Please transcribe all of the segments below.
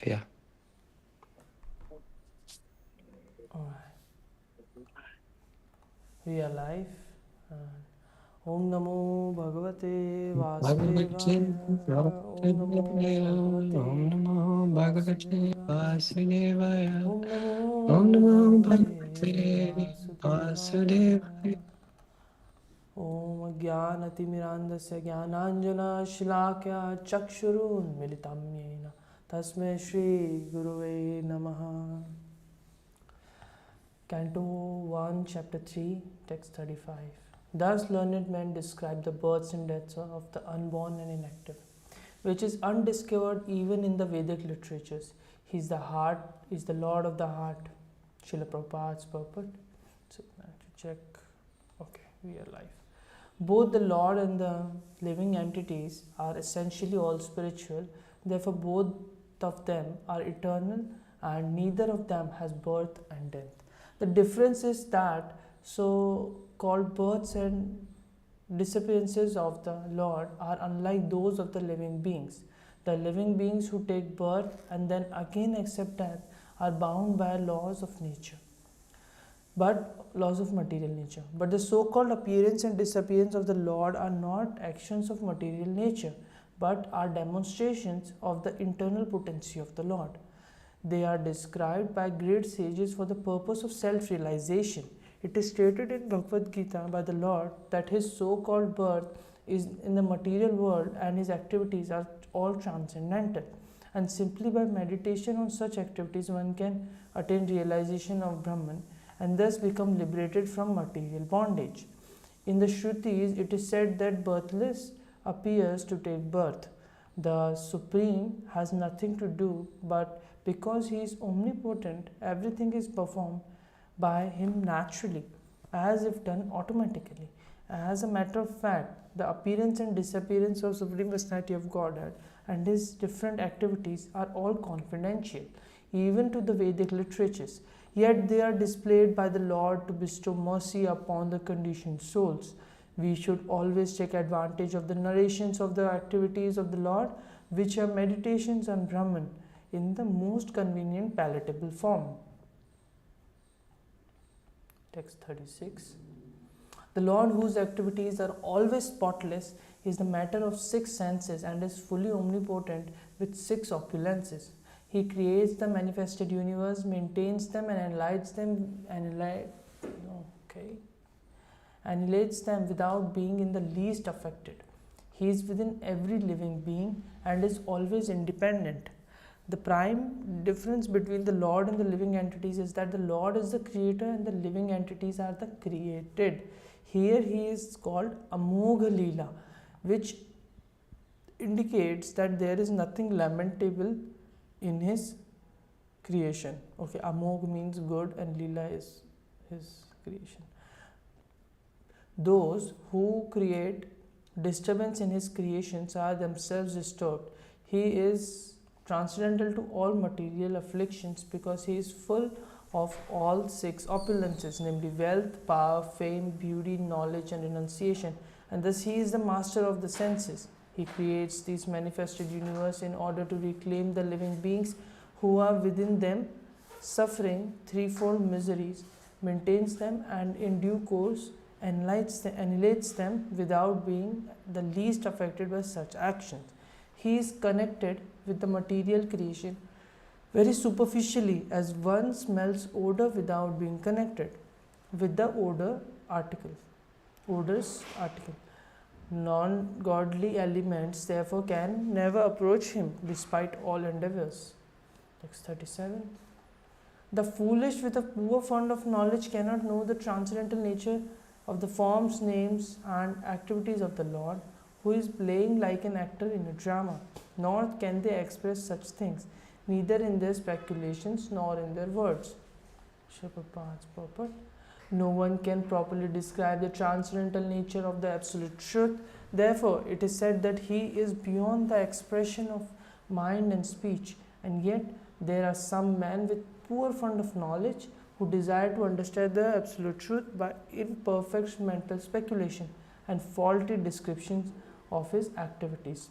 Yeah. Alright, we are live. And Om Namo Bhagavate Bhagavate Vasudevaya. Om Namo Vasudevaya, Om Bhagavate Namo Bhagavate Vasudevaya. Vasudevaya, Om Om Namo Namo Bhagavate Bhagavate Vasudevaya. Vasudevaya. Om Jnanatimirandasya Jnananjana Shlakya Chakshurunmilitam Yena Tasmai Shri Gurave Namaha. Canto 1, Chapter 3, Text 35. Thus learned men describe the births and deaths of the unborn and inactive, which is undiscovered even in the Vedic literatures. He is the heart, is the Lord of the heart. Srila Prabhupada's purport. So I have to check. Okay, we are live. Both the Lord and the living entities are essentially all spiritual, therefore, both of them are eternal, and neither of them has birth and death. The difference is that so called births and disappearances of the Lord are unlike those of the living beings. The living beings who take birth and then again accept death are bound by laws of nature, but laws of material nature. But the so called appearance and disappearance of the Lord are not actions of material nature, but are demonstrations of the internal potency of the Lord. They are described by great sages for the purpose of self realization. It is stated in Bhagavad Gita by the Lord that his so called birth is in the material world and his activities are all transcendental. And simply by meditation on such activities, one can attain realization of Brahman and thus become liberated from material bondage. In the Shrutis, it is said that birthless appears to take birth. The Supreme has nothing to do, but because he is omnipotent, everything is performed by him naturally, as if done automatically. As a matter of fact, the appearance and disappearance of Supreme Personality of Godhead and his different activities are all confidential, even to the Vedic literatures. Yet they are displayed by the Lord to bestow mercy upon the conditioned souls. We should always take advantage of the narrations of the activities of the Lord, which are meditations on Brahman, in the most convenient palatable form. Text 36. The Lord, whose activities are always spotless, is the matter of six senses and is fully omnipotent with six opulences. He creates the manifested universe, maintains them, and annihilates them. Annihilates them without being in the least affected. He is within every living being and is always independent. The prime difference between the Lord and the living entities is that the Lord is the creator and the living entities are the created. Here he is called Amogha Leela, which indicates that there is nothing lamentable in his creation. Okay, Amogh means good and Leela is his creation. Those who create disturbance in his creations are themselves disturbed. He is transcendental to all material afflictions because he is full of all six opulences, namely wealth, power, fame, beauty, knowledge, and renunciation, and thus he is the master of the senses. He creates these manifested universe in order to reclaim the living beings who are within them, suffering threefold miseries, maintains them, and in due course annihilates them without being the least affected by such actions. He is connected with the material creation very superficially, as one smells odor without being connected with the odors article. Non-godly elements therefore can never approach him despite all endeavors. Text 37. The foolish with a poor fund of knowledge cannot know the transcendental nature of the forms, names, and activities of the Lord, who is playing like an actor in a drama, nor can they express such things, neither in their speculations nor in their words. Prabhupada's purport. No one can properly describe the transcendental nature of the absolute truth. Therefore, it is said that he is beyond the expression of mind and speech, and yet there are some men with poor fund of knowledge who desire to understand the absolute truth by imperfect mental speculation and faulty descriptions of his activities.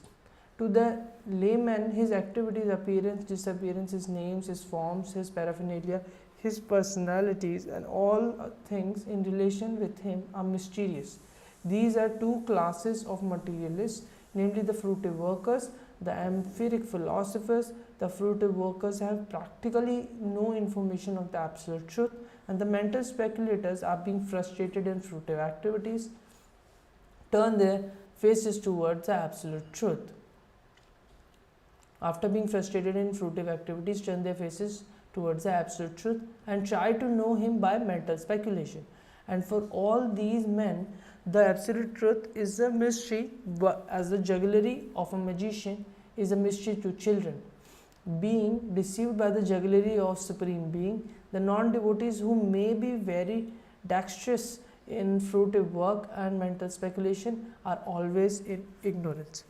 To the layman, his activities, appearance, disappearance, his names, his forms, his paraphernalia, his personalities, and all things in relation with him are mysterious. These are two classes of materialists, namely the fruitive workers, the empiric philosophers. The fruitive workers have practically no information of the absolute truth, and the mental speculators are being frustrated in fruitive activities, turn their faces towards the absolute truth. After being frustrated in fruitive activities, turn their faces towards the absolute truth and try to know him by mental speculation. And for all these men, the absolute truth is a mystery, but as the jugglery of a magician is a mystery to children. Being deceived by the jugglery of Supreme Being, the non-devotees who may be very dexterous in fruitive work and mental speculation are always in ignorance.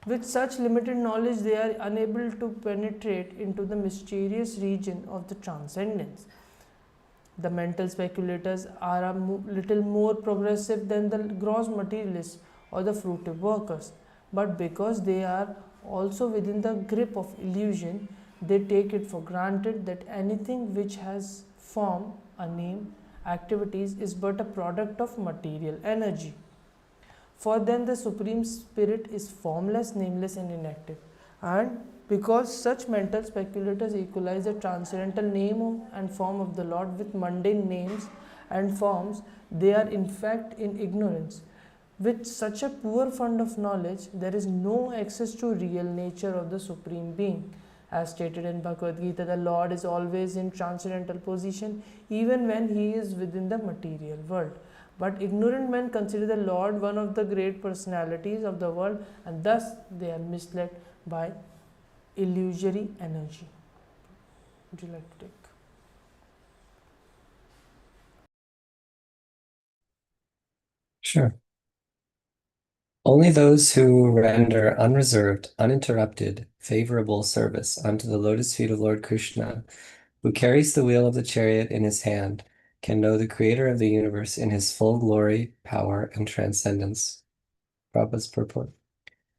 With such limited knowledge, they are unable to penetrate into the mysterious region of the transcendence. The mental speculators are a little more progressive than the gross materialists or the fruitive workers, but because they are also within the grip of illusion, they take it for granted that anything which has form, a name, activities is but a product of material energy. For them, the Supreme Spirit is formless, nameless, and inactive. And because such mental speculators equalize the transcendental name and form of the Lord with mundane names and forms, they are in fact in ignorance. With such a poor fund of knowledge, there is no access to real nature of the Supreme Being. As stated in Bhagavad Gita, the Lord is always in transcendental position even when he is within the material world. But ignorant men consider the Lord one of the great personalities of the world, and thus they are misled by illusory energy. Would you like to take? Sure. Only those who render unreserved, uninterrupted, favorable service unto the lotus feet of Lord Krishna, who carries the wheel of the chariot in his hand, can know the creator of the universe in his full glory, power, and transcendence. Prabhupada's purport.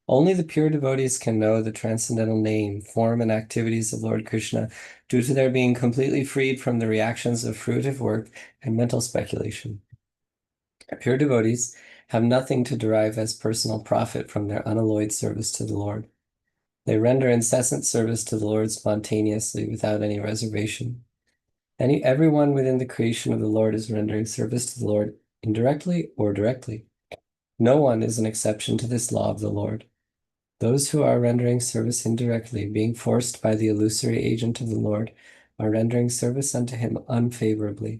Only the pure devotees can know the transcendental name, form, and activities of Lord Krishna due to their being completely freed from the reactions of fruitive work and mental speculation. Pure devotees have nothing to derive as personal profit from their unalloyed service to the Lord. They render incessant service to the Lord spontaneously without any reservation. Everyone within the creation of the Lord is rendering service to the Lord indirectly or directly. No one is an exception to this law of the Lord. Those who are rendering service indirectly, being forced by the illusory agent of the Lord, are rendering service unto him unfavorably.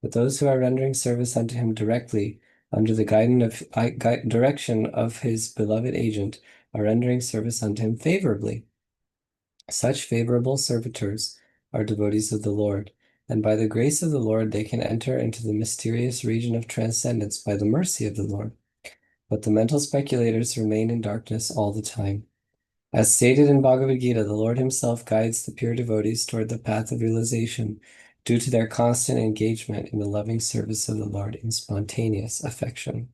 But those who are rendering service unto him directly, under the direction of his beloved agent, are rendering service unto him favorably. Such favorable servitors are devotees of the Lord, and by the grace of the Lord they can enter into the mysterious region of transcendence by the mercy of the Lord. But the mental speculators remain in darkness all the time. As stated in Bhagavad Gita, the Lord himself guides the pure devotees toward the path of realization due to their constant engagement in the loving service of the Lord in spontaneous affection.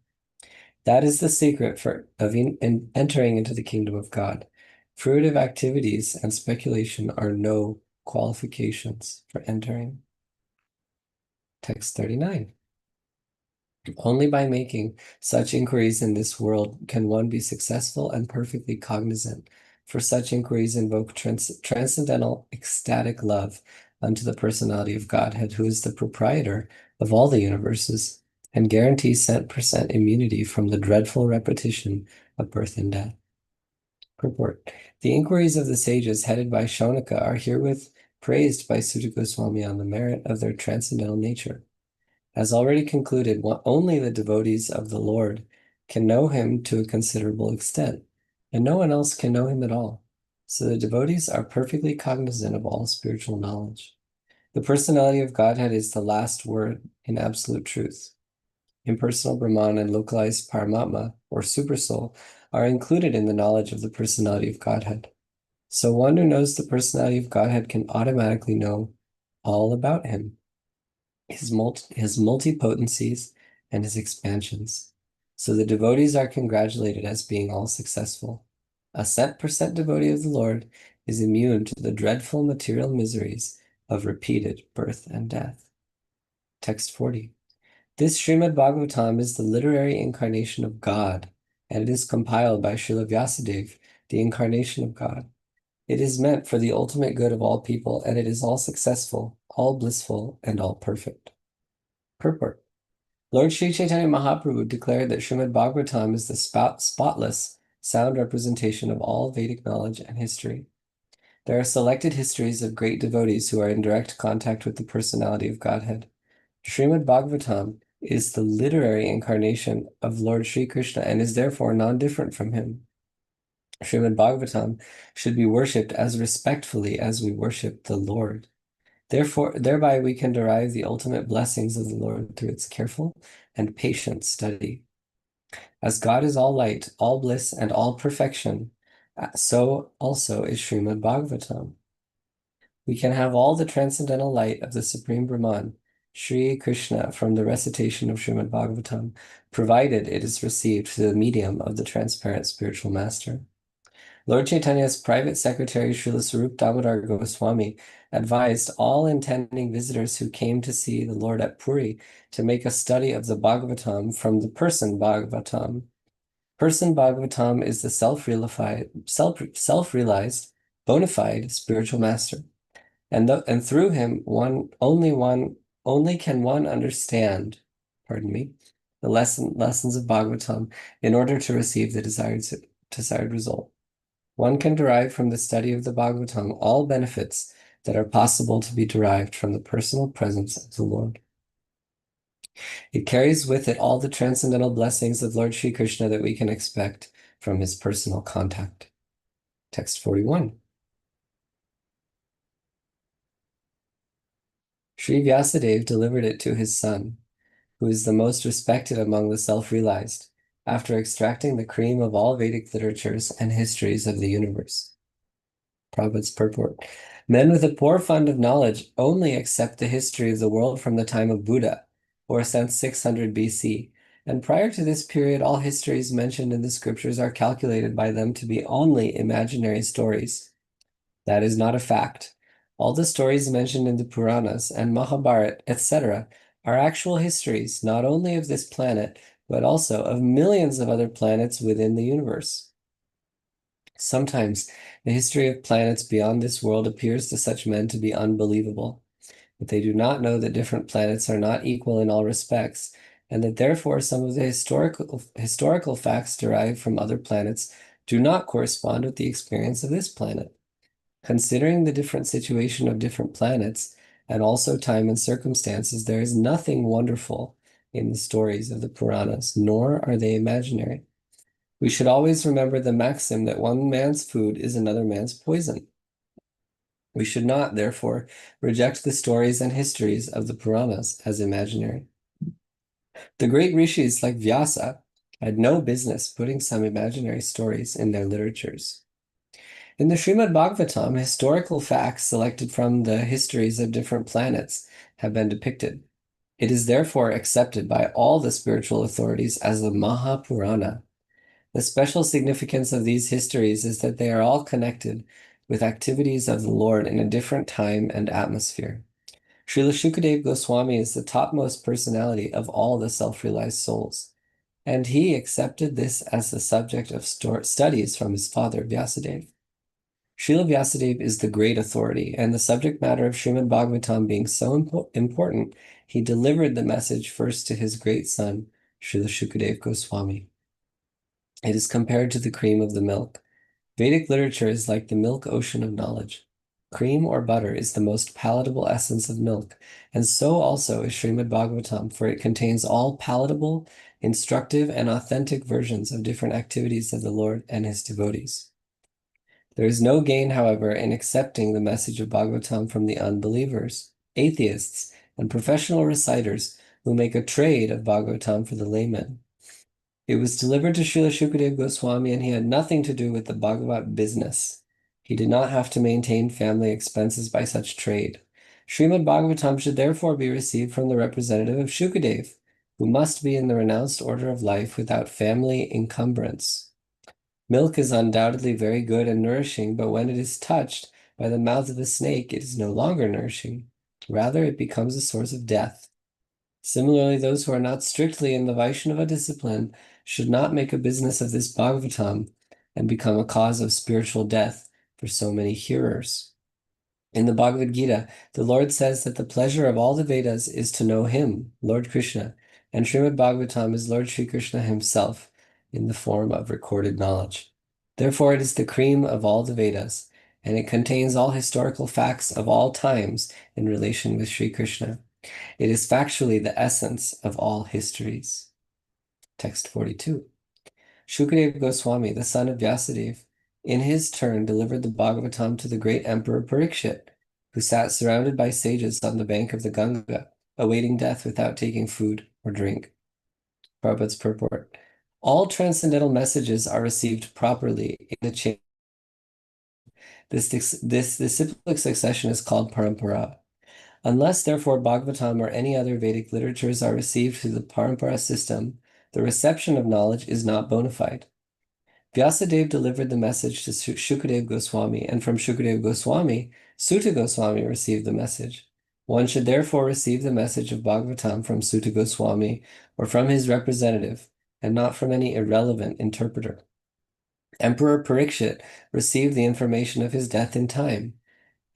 That is the secret of entering into the kingdom of God. Fruitive activities and speculation are no qualifications for entering. Text 39. Only by making such inquiries in this world can one be successful and perfectly cognizant, for such inquiries invoke transcendental ecstatic love unto the personality of Godhead, who is the proprietor of all the universes, and guarantees 100% immunity from the dreadful repetition of birth and death. Purport. The inquiries of the sages headed by Shaunaka are herewith praised by Sutta Goswami on the merit of their transcendental nature. As already concluded, only the devotees of the Lord can know him to a considerable extent, and no one else can know him at all. So the devotees are perfectly cognizant of all spiritual knowledge. The personality of Godhead is the last word in absolute truth. Impersonal Brahman and localized Paramatma, or Supersoul, are included in the knowledge of the personality of Godhead. So one who knows the personality of Godhead can automatically know all about him, his multipotencies, and his expansions. So the devotees are congratulated as being all successful. A cent-per-cent devotee of the Lord is immune to the dreadful material miseries of repeated birth and death. Text 40. This Srimad Bhagavatam is the literary incarnation of God, and it is compiled by Srila Vyasadeva, the incarnation of God. It is meant for the ultimate good of all people, and it is all successful, all blissful, and all perfect. Purport. Lord Sri Chaitanya Mahaprabhu declared that Srimad Bhagavatam is the spotless, sound representation of all Vedic knowledge and history. There are selected histories of great devotees who are in direct contact with the personality of Godhead. Srimad Bhagavatam is the literary incarnation of Lord Sri Krishna and is therefore non-different from him. Srimad Bhagavatam should be worshipped as respectfully as we worship the Lord. Therefore, thereby we can derive the ultimate blessings of the Lord through its careful and patient study. As God is all light, all bliss, and all perfection, so also is Srimad Bhagavatam. We can have all the transcendental light of the Supreme Brahman, Sri Krishna, from the recitation of Srimad Bhagavatam, provided it is received through the medium of the transparent spiritual master. Lord Chaitanya's private secretary, Srila Sarup Damodar Goswami, advised all intending visitors who came to see the Lord at Puri to make a study of the Bhagavatam from the person Bhagavatam. Person Bhagavatam is the self-realized, bona fide spiritual master. And through him only can one understand, the lessons of Bhagavatam in order to receive the desired result. One can derive from the study of the Bhagavatam all benefits that are possible to be derived from the personal presence of the Lord. It carries with it all the transcendental blessings of Lord Sri Krishna that we can expect from his personal contact. Text 41. Sri Vyasadeva delivered it to his son, who is the most respected among the self-realized, after extracting the cream of all Vedic literatures and histories of the universe. Prabhupada's purport. Men with a poor fund of knowledge only accept the history of the world from the time of Buddha, or since 600 BC, and prior to this period, all histories mentioned in the scriptures are calculated by them to be only imaginary stories. That is not a fact. All the stories mentioned in the Puranas and Mahabharata, etc., are actual histories, not only of this planet, but also of millions of other planets within the universe. Sometimes the history of planets beyond this world appears to such men to be unbelievable, but they do not know that different planets are not equal in all respects, and that therefore some of the historical facts derived from other planets do not correspond with the experience of this planet. Considering the different situation of different planets, and also time and circumstances, there is nothing wonderful in the stories of the Puranas, nor are they imaginary. We should always remember the maxim that one man's food is another man's poison. We should not, therefore, reject the stories and histories of the Puranas as imaginary. The great rishis like Vyasa had no business putting some imaginary stories in their literatures. In the Srimad Bhagavatam, historical facts selected from the histories of different planets have been depicted. It is therefore accepted by all the spiritual authorities as the Mahapurana. The special significance of these histories is that they are all connected with activities of the Lord in a different time and atmosphere. Srila Shukadeva Goswami is the topmost personality of all the self-realized souls, and he accepted this as the subject of studies from his father, Vyasadeva. Srila Vyasadeva is the great authority, and the subject matter of Srimad Bhagavatam being so important, he delivered the message first to his great son, Srila Shukadeva Goswami. It is compared to the cream of the milk. Vedic literature is like the milk ocean of knowledge. Cream or butter is the most palatable essence of milk, and so also is Srimad Bhagavatam, for it contains all palatable, instructive, and authentic versions of different activities of the Lord and his devotees. There is no gain, however, in accepting the message of Bhagavatam from the unbelievers, atheists, and professional reciters who make a trade of Bhagavatam for the layman. It was delivered to Srila Shukadeva Goswami, and he had nothing to do with the Bhagavat business. He did not have to maintain family expenses by such trade. Srimad Bhagavatam should therefore be received from the representative of Shukadev, who must be in the renounced order of life without family encumbrance. Milk is undoubtedly very good and nourishing, but when it is touched by the mouth of the snake, it is no longer nourishing. Rather, it becomes a source of death. Similarly, those who are not strictly in the Vaishnava discipline should not make a business of this Bhagavatam and become a cause of spiritual death for so many hearers. In the Bhagavad Gita, the Lord says that the pleasure of all the Vedas is to know Him, Lord Krishna, and Srimad Bhagavatam is Lord Sri Krishna Himself in the form of recorded knowledge. Therefore, it is the cream of all the Vedas, and it contains all historical facts of all times in relation with Sri Krishna. It is factually the essence of all histories. Text 42. Shukadeva Goswami, the son of Vyasadeva, in his turn delivered the Bhagavatam to the great Emperor Parikshit, who sat surrounded by sages on the bank of the Ganga, awaiting death without taking food or drink. Prabhupada's purport. All transcendental messages are received properly in the chain. This cyclic succession is called parampara. Unless, therefore, Bhagavatam or any other Vedic literatures are received through the parampara system, the reception of knowledge is not bona fide. Vyasadeva delivered the message to Shukadeva Goswami, and from Shukadeva Goswami, Suta Goswami received the message. One should therefore receive the message of Bhagavatam from Suta Goswami or from his representative, and not from any irrelevant interpreter. Emperor Parikshit received the information of his death in time,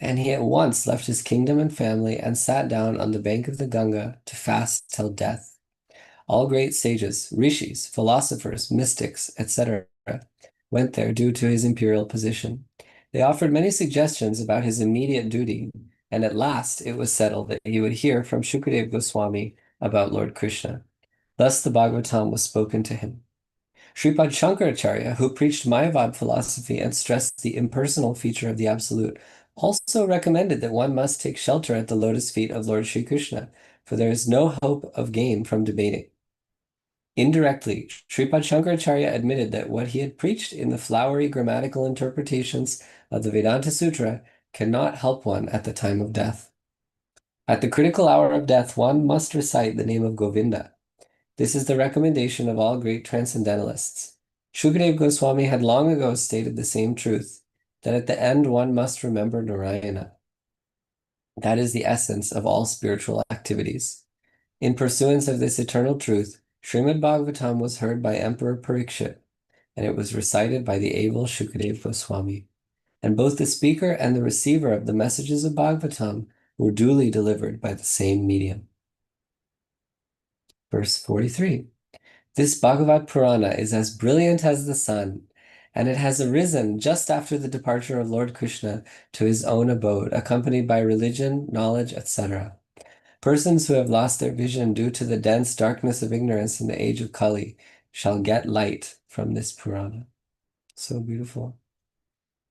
and he at once left his kingdom and family and sat down on the bank of the Ganga to fast till death. All great sages, rishis, philosophers, mystics, etc., went there due to his imperial position. They offered many suggestions about his immediate duty, and at last it was settled that he would hear from Shukadeva Goswami about Lord Krishna. Thus the Bhagavatam was spoken to him. Sripad Shankaracharya, who preached Mayavad philosophy and stressed the impersonal feature of the Absolute, also recommended that one must take shelter at the lotus feet of Lord Sri Krishna, for there is no hope of gain from debating. Indirectly, Sripad Shankaracharya admitted that what he had preached in the flowery grammatical interpretations of the Vedanta Sutra cannot help one at the time of death. At the critical hour of death, one must recite the name of Govinda. This is the recommendation of all great transcendentalists. Shukadeva Goswami had long ago stated the same truth, that at the end one must remember Narayana. That is the essence of all spiritual activities. In pursuance of this eternal truth, Srimad Bhagavatam was heard by Emperor Parikshit, and it was recited by the able Shukadeva Goswami. And both the speaker and the receiver of the messages of Bhagavatam were duly delivered by the same medium. Verse 43. This Bhagavad Purana is as brilliant as the sun, and it has arisen just after the departure of Lord Krishna to his own abode, accompanied by religion, knowledge, etc. Persons who have lost their vision due to the dense darkness of ignorance in the age of Kali shall get light from this Purana. So beautiful.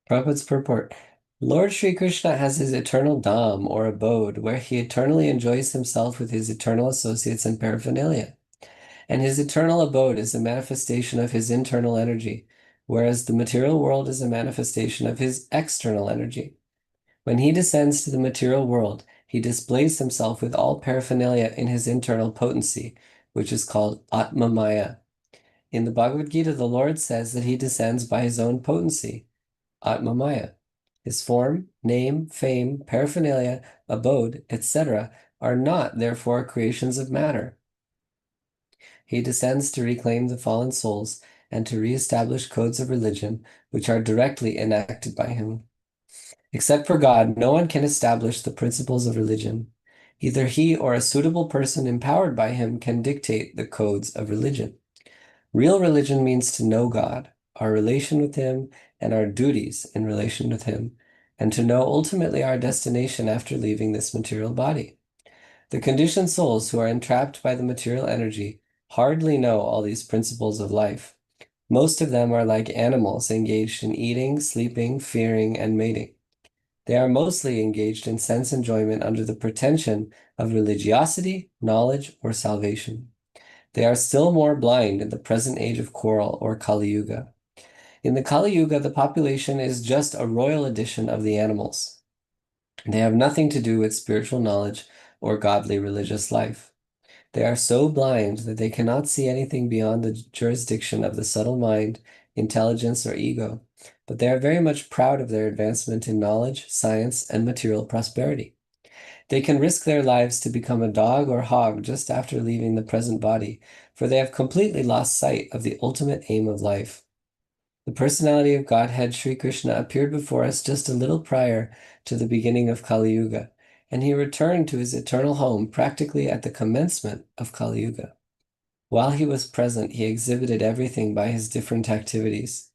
Prabhupada's purport. Lord Sri Krishna has his eternal dham, or abode, where he eternally enjoys himself with his eternal associates and paraphernalia. And his eternal abode is a manifestation of his internal energy, whereas the material world is a manifestation of his external energy. When he descends to the material world, he displays himself with all paraphernalia in his internal potency, which is called Atma Maya. In the Bhagavad Gita, the Lord says that he descends by his own potency, Atma Maya. His form, name, fame, paraphernalia, abode, etc. are not, therefore, creations of matter. He descends to reclaim the fallen souls and to re-establish codes of religion which are directly enacted by him. Except for God, no one can establish the principles of religion. Either he or a suitable person empowered by him can dictate the codes of religion. Real religion means to know God, our relation with him, and our duties in relation with him, and to know ultimately our destination after leaving this material body. The conditioned souls who are entrapped by the material energy hardly know all these principles of life. Most of them are like animals engaged in eating, sleeping, fearing, and mating. They are mostly engaged in sense enjoyment under the pretension of religiosity, knowledge, or salvation. They are still more blind in the present age of quarrel or Kali Yuga. In the Kali Yuga, the population is just a royal edition of the animals. They have nothing to do with spiritual knowledge or godly religious life. They are so blind that they cannot see anything beyond the jurisdiction of the subtle mind intelligence, or ego, but they are very much proud of their advancement in knowledge, science, and material prosperity. They can risk their lives to become a dog or hog just after leaving the present body, for they have completely lost sight of the ultimate aim of life. The personality of Godhead Sri Krishna appeared before us just a little prior to the beginning of Kali Yuga, and he returned to his eternal home practically at the commencement of Kali Yuga. While he was present, he exhibited everything by his different activities.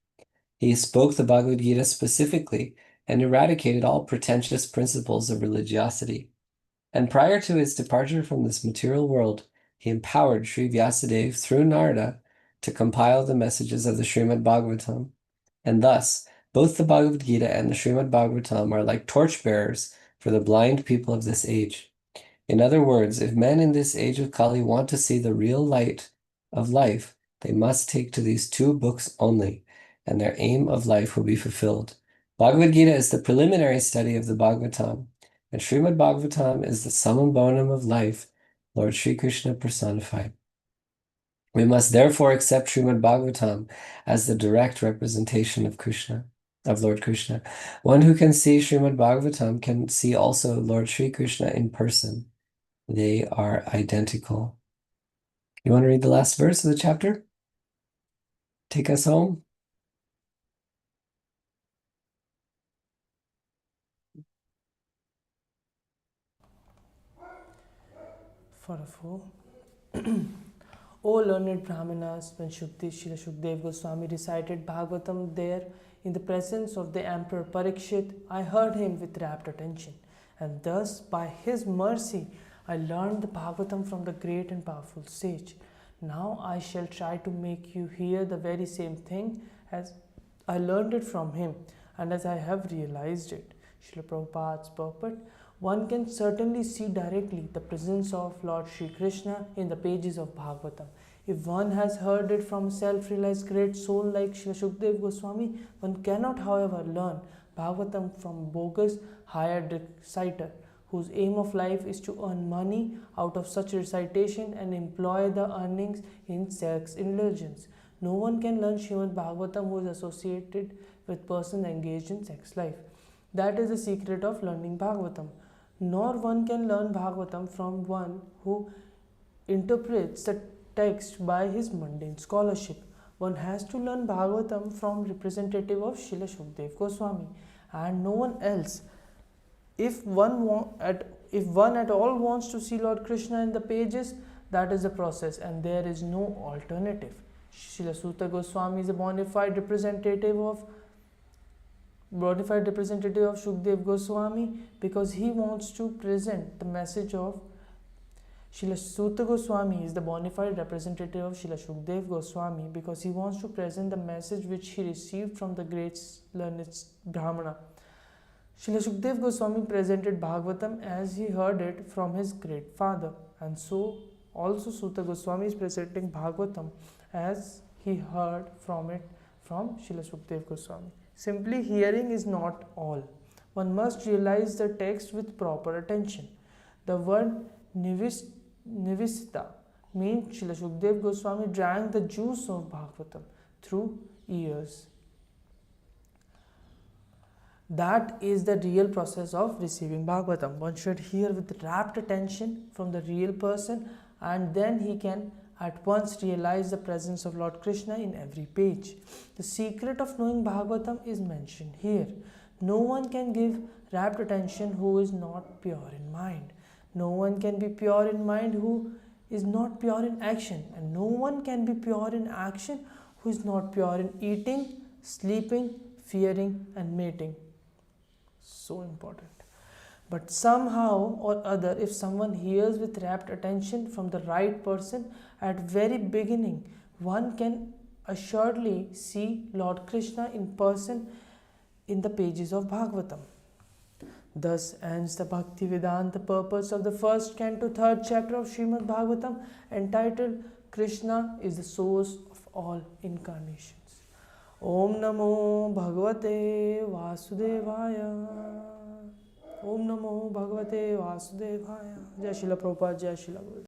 He spoke the Bhagavad Gita specifically and eradicated all pretentious principles of religiosity. And prior to his departure from this material world, he empowered Sri Vyasadeva through Narada to compile the messages of the Srimad Bhagwatam. And thus, both the Bhagavad Gita and the Srimad Bhagwatam are like torchbearers for the blind people of this age. In other words, if men in this age of Kali want to see the real light of life, they must take to these two books only, and their aim of life will be fulfilled. Bhagavad Gita is the preliminary study of the Bhagavatam, and Srimad Bhagavatam is the summum bonum of life, Lord Sri Krishna personified. We must therefore accept Srimad Bhagavatam as the direct representation of Krishna, of Lord Krishna. One who can see Srimad Bhagavatam can see also Lord Sri Krishna in person. They are identical. You want to read the last verse of the chapter? Take us home? For a four. O learned Brahmanas, when Srila Shukdev Goswami recited Bhagavatam there in the presence of the Emperor Parikshit, I heard him with rapt attention, and thus by his mercy I learned the Bhagavatam from the great and powerful sage. Now I shall try to make you hear the very same thing as I learned it from him and as I have realized it. Srila Prabhupada's purport. One can certainly see directly the presence of Lord Sri Krishna in the pages of Bhagavatam. If one has heard it from a self-realized great soul like Srila Shukdev Goswami, one cannot, however, learn Bhagavatam from a bogus hired reciter, whose aim of life is to earn money out of such recitation and employ the earnings in sex indulgence. No one can learn Srimad Bhagavatam who is associated with persons engaged in sex life. That is the secret of learning Bhagavatam. Nor one can learn Bhagavatam from one who interprets the text by his mundane scholarship. One has to learn Bhagavatam from representative of Srila Shukdev Goswami and no one else. If one at all wants to see Lord Krishna in the pages, that is the process and there is no alternative. Srila Suta Goswami is a bona fide representative of Shukdev Goswami because he wants to present the message of Srila Suta Goswami is the bona fide representative of Srila Shukdev Goswami because he wants to present the message which he received from the great learned Brahmana. Srila Shukdev Goswami presented Bhagavatam as he heard it from his great father, and so also Suta Goswami is presenting Bhagavatam as he heard from Srila Shukdev Goswami. Simply hearing is not all. One must realize the text with proper attention. The word nivisita means Srila Shukdev Goswami drank the juice of Bhagavatam through ears. That is the real process of receiving Bhagavatam. One should hear with rapt attention from the real person and then he can at once realize the presence of Lord Krishna in every page. The secret of knowing Bhagavatam is mentioned here. No one can give rapt attention who is not pure in mind. No one can be pure in mind who is not pure in action. And no one can be pure in action who is not pure in eating, sleeping, fearing and mating. So important. But somehow or other, if someone hears with rapt attention from the right person at very beginning, one can assuredly see Lord Krishna in person in the pages of Bhagavatam. Thus ends the Bhakti Vedanta purpose of the first canto, third chapter of Srimad Bhagavatam, entitled Krishna is the source of all incarnations. Om Namo Bhagavate Vasudevaya. Om Namo Bhagavate Vasudevaya. Jai Srila Prabhupada, Jai Srila Gurudev.